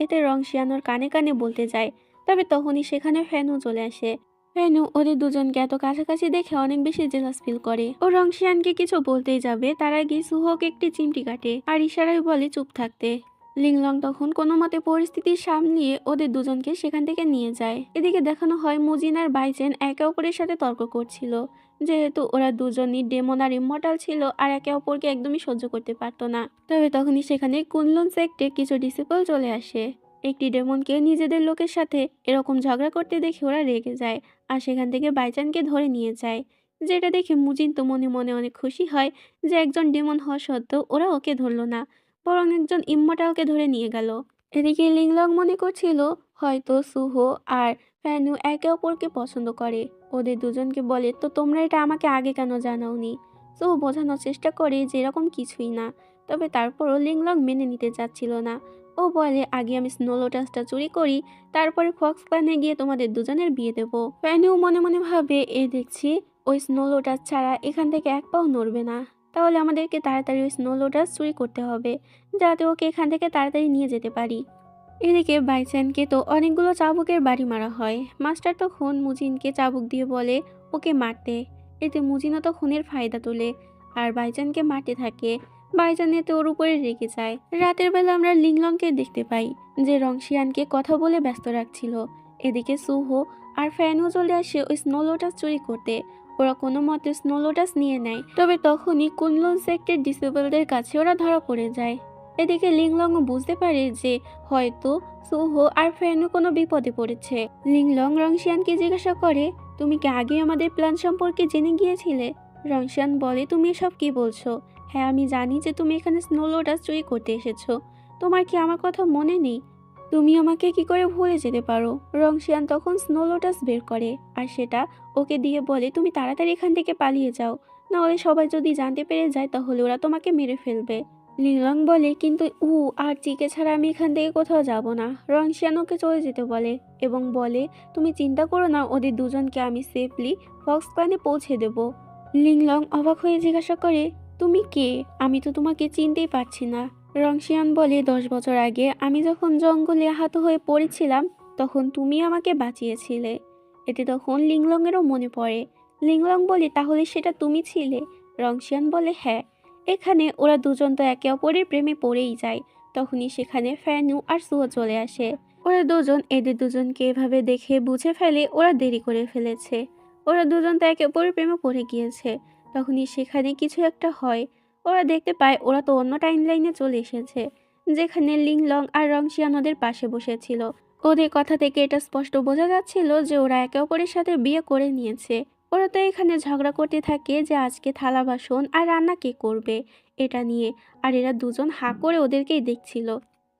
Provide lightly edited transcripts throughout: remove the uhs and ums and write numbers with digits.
এতে রংশিয়ান ওর কানে কানে বলতে যায়। তবে তখনই সেখানে ফ্যানু চলে আসে। ফ্যানু ওদের দুজনকে এত কাছাকাছি দেখে অনেক বেশি জেলাস ফিল করে। ও রংশিয়ানকে কিছু বলতেই যাবে, তার আগে সুহোকে একটি চিমটি কাটে আর ইশারায় বলে চুপ থাকতে। লিংলং তখন কোনো মতে পরিস্থিতি সামলিয়ে ওদের দুজনকে সেখান থেকে নিয়ে যায়। এদিকে দেখানো হয় মুজিন আর বাইচেন একে অপরের সাথে তর্ক করছিল, যেহেতু ওরা দুজনই ডেমন আর ইমমর্টাল ছিল আর একে অপরকে একদমই সহ্য করতে পারতো না। তবে তখনই সেখানে কুনলুন সেক্টে কিছু ডিসিপল চলে আসে। একটি ডেমনকে নিজেদের লোকের সাথে এরকম ঝগড়া করতে দেখে ওরা রেগে যায় আর সেখান থেকে বাইচানকে ধরে নিয়ে যায়। যেটা দেখে মুজিন তো মনে মনে অনেক খুশি হয় যে একজন ডেমন হওয়া সত্ত্বেও ওরা ওকে ধরলো না, বরং একজন ইম্মর্টালকে ধরে নিয়ে গেল। এদিকে লিংলং মনে করছিল হয়তো সুহো আর ফ্যানু একে অপরকে পছন্দ করে। ওদের দুজনকে বলে, তো তোমরা এটা আমাকে আগে কেন জানাওনি? সুহো বোঝানোর চেষ্টা করে যে এরকম কিছুই না। তবে তারপরও লিংলং মেনে নিতে চাচ্ছিল না। ও বলে, আগে আমি স্নো লোটাসটা চুরি করি, তারপরে ফক্স ক্ল্যানে গিয়ে তোমাদের দুজনের বিয়ে দেবো। ফ্যানু মনে মনে ভাবে, এ দেখছি ওই স্নো লোটাস ছাড়া এখান থেকে এক পাও নড়বে না। তাহলে আমাদেরকে তাড়াতাড়ি ওই স্নো লোটাস চুরি করতে হবে, যাতে ওকে এখান থেকে তাড়াতাড়ি নিয়ে যেতে পারি। এদিকে বাইচানকে তো অনেকগুলো চাবুকের বাড়ি মারা হয়। মাস্টার তখন মুজিনকে চাবুক দিয়ে বলে ওকে মারতে। এতে মুজিনও তো খুনের ফায়দা তোলে আর বাইচানকে মারতে থাকে। বাইচান এতে ওর উপরে রেগে যায়। রাতের বেলা আমরা লিংলংকে দেখতে পাই যে রংশিয়ানকে কথা বলে ব্যস্ত রাখছিল। এদিকে সুহো আর ফ্যানও চলে আসে ওই স্নো লোটাস চুরি করতে। ওরা কোনো মতে স্নো লোটাস নিয়ে নেয়। তবে তখনই কুনলুন সেক্টের ডিসেবলদের কাছে ওরা ধরা পড়ে যায়। এদিকে লিংলং বুঝতে পারে যে হয়তো সুহো আর ফ্যানু কোনো বিপদে পড়েছে। লিংলং রংশিয়ানকে জিজ্ঞাসা করে, তুমি কি আগে আমাদের প্ল্যান সম্পর্কে জেনে গিয়েছিলে? রংশিয়ান বলে, তুমি এসব কি বলছো? হ্যাঁ, আমি জানি যে তুমি এখানে স্নো লোটাস চুরি করতে এসেছো। তোমার কি আমার কথা মনে নেই? তুমি আমাকে কি করে ভুলে যেতে পারো? রংশিয়ান তখন স্নো লোটাস বের করে আর সেটা ওকে দিয়ে বলে, তুমি তাড়াতাড়ি এখান থেকে পালিয়ে যাও, না হলে সবাই যদি জানতে পেরে যায় তাহলে ওরা তোমাকে মেরে ফেলবে। লিংলং বলে, কিন্তু আর চিকে ছাড়া আমি এখান থেকে কোথাও যাব না। রংশিয়ান ওকে চলে যেতে বলে এবং বলে, তুমি চিন্তা করো না, ওদের দুজনকে আমি সেফলি ফক্স ক্ল্যানে পৌঁছে দেব। লিংলং অবাক হয়ে জিজ্ঞাসা করে, তুমি কে? আমি তো তোমাকে চিনতেই পারছি না। রংশিয়ান বলে, 10 বছর আগে আমি যখন জঙ্গলে আহত হয়ে পড়েছিলাম তখন তুমি আমাকে বাঁচিয়েছিলে। এতে তখন লিংলংয়েরও মনে পড়ে। লিংলং বলে, তাহলে সেটা তুমি ছিলে? রংশিয়ান বলে, হ্যাঁ। এখানে ওরা দুজন তো একে অপরের প্রেমে পড়েই যায়। তখনই সেখানে ফ্যানু আর সুহো চলে আসে। ওরা দুজন এদের দুজনকে এভাবে দেখে বুঝে ফেলে ওরা দেরি করে ফেলেছে। ওরা দুজন তো একে অপরের প্রেমে পড়ে গিয়েছে। তখনই সেখানে কিছু একটা হয়। ওরা দেখতে পায় ওরা তো অন্য টাইম লাইনে চলে এসেছে, যেখানে লিংলং আর রংশিয়ান ওদের পাশে বসেছিল। ওদের কথা থেকে এটা স্পষ্ট বোঝা যাচ্ছিল যে ওরা একে অপরের সাথে বিয়ে করে নিয়েছে। ওরা তো এখানে ঝগড়া করতে থাকে যে আজকে থালা বাসন আর রান্না কে করবে এটা নিয়ে। আর এরা দুজন হাঁ করে ওদেরকেই দেখছিল।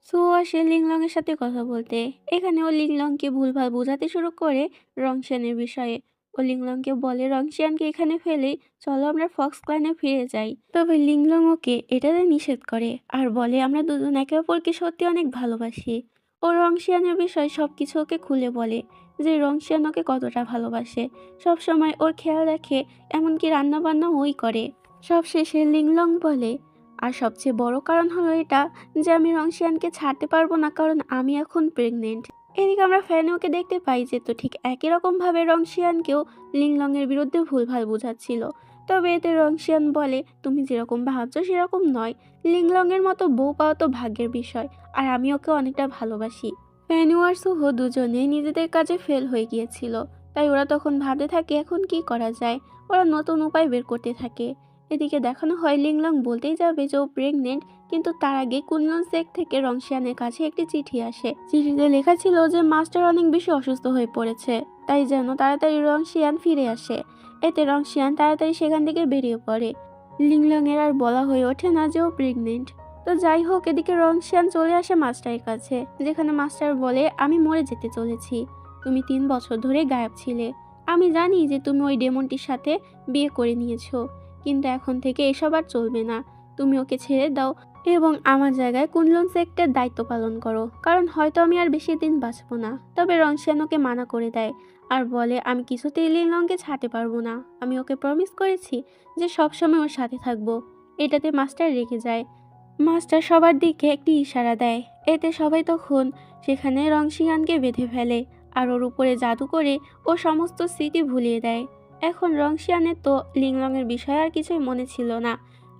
সুও আসে লিংলং এর সাথে কথা বলতে। এখানে ও লিংলংকে ভুলভাল বোঝাতে শুরু করে রংশিয়ানের বিষয়ে। ও লিংলংকে বলে, রংশিয়ানকে এখানে ফেলে চলো আমরা ফক্স ক্ল্যানে ফিরে যাই। তবে লিংলং ওকে এটাতে নিষেধ করে আর বলে, আমরা দুজন একে অপরকে সত্যি অনেক ভালোবাসি। ও রংশিয়ানের বিষয় সবকিছু ওকে খুলে বলে যে রংশিয়ান ওকে কতটা ভালোবাসে, সব সময় ওর খেয়াল রাখে, এমনকি রান্না বান্না ওই করে। সবশেষে লিংলং বলে, আর সবচেয়ে বড় কারণ হলো এটা যে আমি রংশিয়ানকে ছাড়তে পারবো না, কারণ আমি এখন প্রেগনেন্ট। এদিকে আমরা ফ্যানুকে দেখতে পাই যে তো ঠিক একই রকম ভাবে রংশিয়ানকেও লিংলং এর বিরুদ্ধে ভুলভাল বোঝাচ্ছিল। তবে এতে রংশিয়ান বলে, তুমি যেরকম ভাবছো সেরকম নয়, লিংলং এর মতো বউ পাওয়া তো ভাগ্যের বিষয়, আর আমি ওকে অনেকটা ভালোবাসি। ফ্যানু আর সুহো দুজনেই নিজেদের কাজে ফেল হয়ে গিয়েছিল, তাই ওরা তখন ভাবতে থাকে এখন কি করা যায়। ওরা নতুন উপায় বের করতে থাকে। এদিকে দেখানো হয় লিংলং বলতেই যাবে যে ও প্রেগনেন্ট, কিন্তু তার আগে কুনলুন সেক থেকে রংশিয়ানের কাছে একটি চিঠি আসে। চিঠিতে লেখা ছিল যে মাস্টার অনেক বেশি অসুস্থ হয়ে পড়েছে, তাই যেন তাড়াতাড়ি রংশিয়ান ফিরে আসে। এতে রংশিয়ান তাড়াতাড়ি সেখান থেকে বেরিয়ে পড়ে। লিংলং এর আর বলা হয়ে ওঠে না যে ও প্রেগনেন্ট। তো যাই হোক, এদিকে রংশিয়ান চলে আসে মাস্টারের কাছে, যেখানে মাস্টার বলে, আমি মরে যেতে চলেছি। তুমি 3 বছর ধরে গায়েব ছিলে। আমি জানি যে তুমি ওই ডেমনটির সাথে বিয়ে করে নিয়েছো, কিন্তু এখন থেকে এসব আর চলবে না। তুমি ওকে ছেড়ে দাও এবং আমার জায়গায় কুনলুন সেক্টের দায়িত্ব পালন করো, কারণ হয়তো আমি আর বেশি দিন বাঁচবো না। তবে রংশিয়ান ওকে মানা করে দেয় আর বলে, আমি কিছুতেই লিংলংকে ছাড়তে পারবো না। আমি ওকে প্রমিস করেছি যে সবসময় ওর সাথে থাকবো। এটাতে মাস্টার রেগে যায়। মাস্টার সবার দিকে একটি ইশারা দেয়। এতে সবাই তখন সেখানে রংশিয়ানকে বেঁধে ফেলে আর ওর উপরে জাদু করে ও সমস্ত স্মৃতি ভুলিয়ে দেয়। এখন রংশিয়ানের তো লিংলংয়ের বিষয় আর কিছুই মনে ছিল না।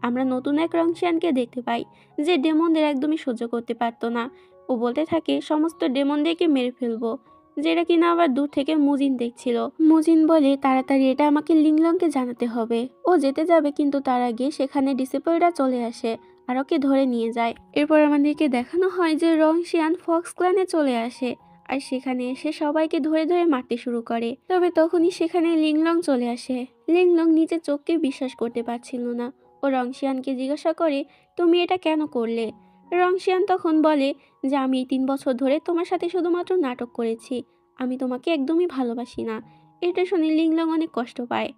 আমরা নতুন এক রংশিয়ানকে দেখতে পাই যে ডেমনদের একদমই সহ্য করতে পারতো না। ও বলতে থাকে সমস্ত ডেমনদেরকে মেরে ফেলবো, যেটা কিনা আবার দূর থেকে মুজিন দেখছিল। মুজিন বলে তাড়াতাড়ি এটা আমাকে লিংলংকে জানাতে হবে। ও যেতে যাবে কিন্তু তার আগে সেখানে ডিসিপলরা চলে আসে আর ওকে ধরে নিয়ে যায়। এরপর আমাদেরকে দেখানো হয় যে রংশিয়ান ফক্স ক্ল্যানে চলে আসে আর সেখানে এসে সবাইকে ধরে ধরে মারতে শুরু করে। তবে তখনই সেখানে লিংলং চলে আসে। লিংলং নিজের চোখকে বিশ্বাস করতে পারছিল না। ও রংশিয়ানকে জিজ্ঞাসা করে, তুমি এটা কেন করলে? রংশিয়ান তখন বলে যে আমি এই 3 বছর ধরে তোমার সাথে শুধুমাত্র নাটক করেছি, আমি তোমাকে একদমই ভালোবাসি না। এটা শুনে লিংলং অনেক কষ্ট পায়।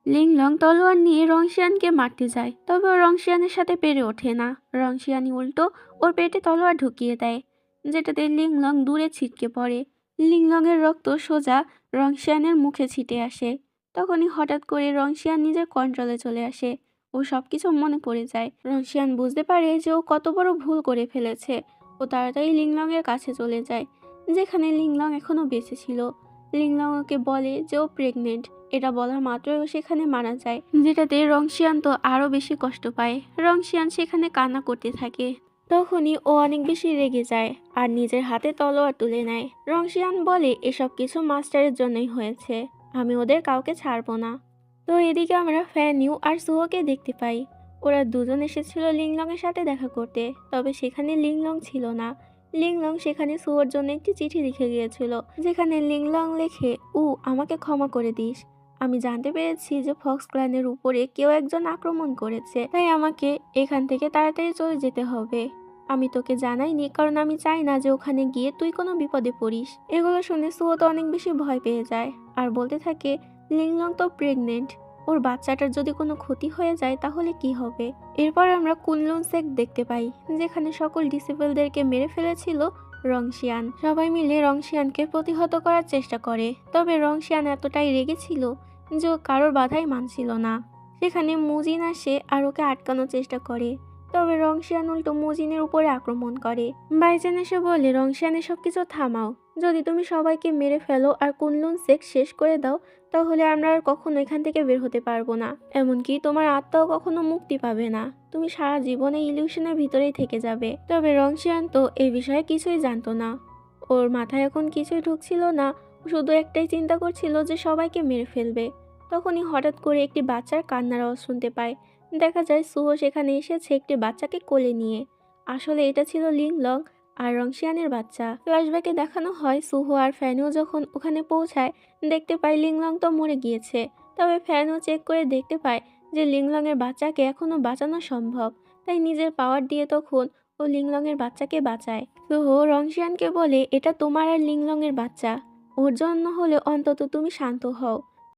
লিংলং তলোয়ার নিয়ে রংশিয়ানকে মারতে যায়, তবে ও রংশিয়ানের সাথে পেরে ওঠে না। রংশিয়ানি উল্টো ওর পেটে তলোয়ার ঢুকিয়ে দেয়, যেটাতে লিংলং দূরে ছিটকে পড়ে। লিংলংয়ের রক্ত সোজা রংশিয়ানের মুখে ছিটে আসে। তখনই হঠাৎ করে রংশিয়ান নিজের কন্ট্রোলে চলে আসে। ও সবকিছু মনে পড়ে যায়। রংশিয়ান বুঝতে পারে যে ও কত বড় ভুল করে ফেলেছে। ও তাড়াতাড়ি লিংলংয়ের কাছে চলে যায়, যেখানে লিংলং এখনো বেঁচে ছিল। লিংলং ওকে বলে যে ও প্রেগনেন্ট। এটা বলা মাত্রই ও সেখানে মারা যায়, যেটাতে রংশিয়ান তো আরো বেশি কষ্ট পায়। রংশিয়ান সেখানে কান্না করতে থাকে। তখনই ও অনেক বেশি রেগে যায় আর নিজের হাতে তলোয়ার তুলে নেয়। রংশিয়ান বলে এসব কিছু মাস্টারের জন্যই হয়েছে, আমি ওদের কাউকে ছাড়বো না। তো এদিকে আমরা ফ্যানিউ আর সুহোকে দেখতে পাই। ওরা দুজন এসেছিল লিংলং এর সাথে দেখা করতে, তবে সেখানে লিংলং ছিল না। লিংলং সেখানে সুহোর জন্য একটি চিঠি লিখে গিয়েছিল, যেখানে লিংলং লেখে, আমাকে ক্ষমা করে দিস। আমি জানতে পেরেছি যে ফক্স ক্ল্যানের উপরে কেউ একজন আক্রমণ করেছে, তাই আমাকে এখান থেকে তাড়াতাড়ি চলে যেতে হবে। আমি তোকে জানাইনি কারণ আমি চাই না যে ওখানে গিয়ে তুই কোনো বিপদে পড়িস। এগুলো শুনে সুহো তো অনেক বেশি ভয় পেয়ে যায় আর বলতে থাকে লিংলং তো প্রেগনেন্ট, ওর বাচ্চাটার যদি কোনো ক্ষতি হয়ে যায় তাহলে কি হবে। এরপর আমরা কুনলুন সেক দেখতে পাই, যেখানে সকল ডিসিপলদেরকে মেরে ফেলেছিল রংশিয়ান। সবাই মিলে রংশিয়ানকে প্রতিহত করার চেষ্টা করে, তবে রংশিয়ান এতটাই রেগেছিল যে ও কারোর বাধাই মানছিল না। সেখানে মুজিন আসে আর ওকে আটকানোর চেষ্টা করে, তবে রংশিয়ান উল্টো মুজিনের উপরে আক্রমণ করে। বাইজেন এসে বলে রংশিয়ানের সবকিছু থামাও, যদি তুমি সবাইকে মেরে ফেলো আর কুনলুন সেক শেষ করে দাও তাহলে আমরা আর কখনো এখান থেকে বের হতে পারবো না, এমনকি তোমার আত্মাও কখনো মুক্তি পাবে না। তুমি সারা জীবনে ইলিউশনের ভিতরেই থেকে যাবে। তবে রংশিয়ান তো এই বিষয়ে কিছুই জানতো না। ওর মাথায় এখন কিছুই ঢুকছিল না। শুধু একটাই চিন্তা করছিল যে সবাইকে মেরে ফেলবে। তখনই হঠাৎ করে একটি বাচ্চার কান্নার আওয়াজ শুনতে পায়। দেখা যায় সুহো সেখানে এসেছে একটি বাচ্চাকে কোলে নিয়ে। আসলে এটা ছিল লিংলং আর রংশিয়ানের বাচ্চা। ফ্ল্যাশব্যাকে দেখানো হয় সুহো আর ফ্যানিউ যখন ওখানে পৌঁছায়, দেখতে পায় লিংলং তো মরে গিয়েছে। তবে ফ্যানিউ চেক করে দেখতে পায় যে লিংলং এর বাচ্চাকে এখনো বাঁচানো সম্ভব, তাই নিজের পাওয়ার দিয়ে তখন ও লিংলং এর বাচ্চাকে বাঁচায়। সুহো রংশিয়ানকে বলে এটা তোমার আর লিংলং এর বাচ্চা, ওর জন্য হলে অন্তত তুমি শান্ত হও।